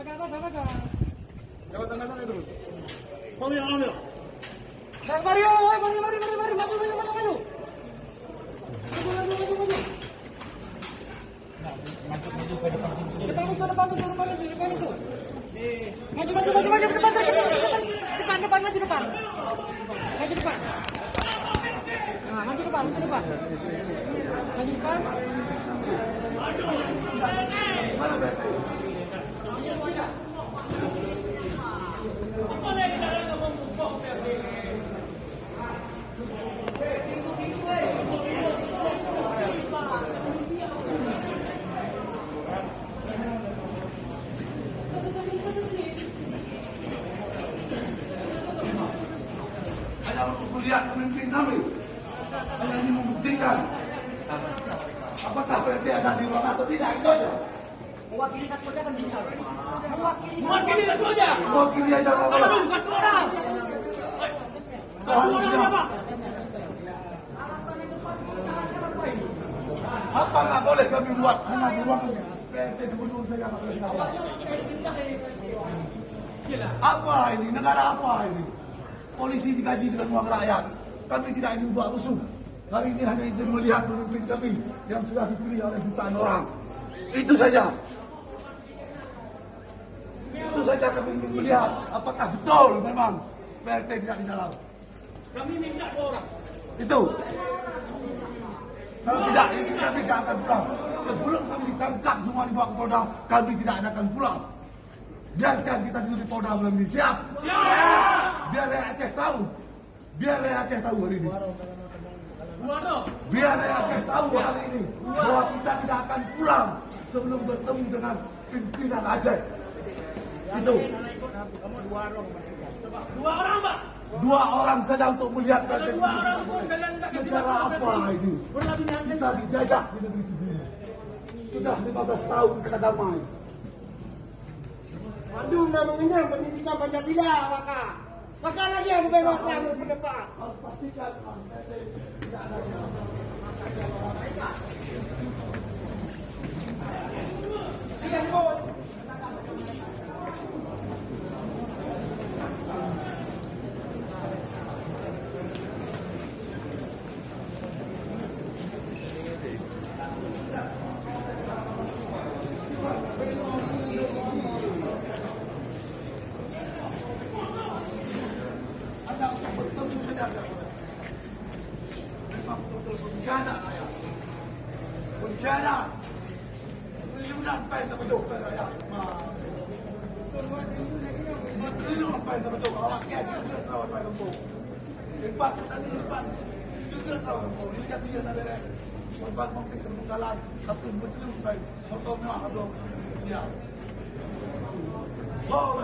Jabatan sana itu. Ambil. Mari, maju. Maju ke depan pintu. Depan itu. Maju depan. Nah, maju depan. Hanya untuk melihat pemimpin kami. Hanya ini membuktikan apakah PRT ada di ruang atau tidak, itu aja. Mewakili satu aja kan bisa. Mewakili satu aja. Mewakili aja kalau Aduh, satu orang. seharusnya. Apa nggak boleh kami buat hanya di ruang PRT gubernur saja nggak boleh kenapa? Apa ini? Negara apa ini? Polisi digaji dengan uang rakyat. Kami tidak ingin buat rusuh. Hari ini hanya ingin melihat pemimpin kami yang sudah dipilih oleh jutaan orang. Itu saja. Itu saja kami ingin melihat apakah betul memang PRT tidak di dalam. Kami minta 2 orang. Itu. Kalau tidak, kami tidak akan pulang. Sebelum kami ditangkap semua di bawah Polda, kami tidak akan pulang. Biarkan kita tidur di Polda malam ini. Siap? Biar rakyat Aceh tahu. Biar rakyat Aceh tahu hari ini. Biar rakyat Aceh tahu hari ini bahwa kita tidak akan pulang sebelum bertemu dengan pimpinan Aceh. Itu. 2 orang, Pak. 2 orang saja untuk melihat Ada 2 orang pun kalian tak negara apa ini? berlebihan. Kita dijajah di negeri sendiri. Sudah 15 tahun kita damai. Aduh, namanya pendidikan Pancasila, maka lagi yang bebaskan berdebat. Harus pastikan tidak ada yang bencana triliunan apa yang terbentuk rakyat. Triliun apa yang terbentuk rakyat triliun apa yang terbentuk. Lipat triliun terbentuk. Lihat dia ada korban konflik terbengkalai satu triliun baik. Motor mewah belum dia. Oh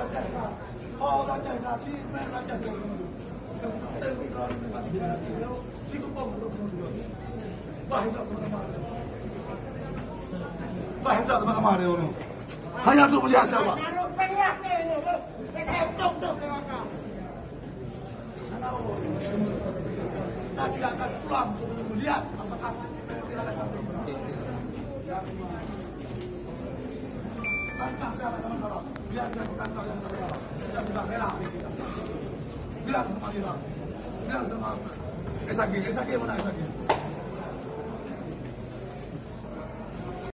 raja, si men raja tu. Bahaya kemana-mana orang. Hanya untuk melihat siapa. Kita tidak akan pulang sebelum melihat apakah tantang saya ada masalah. Biar saya tantang yang terlalu. Saya sudah merah. Bilang sama dia. Bilang sama Esagi mana Esagi?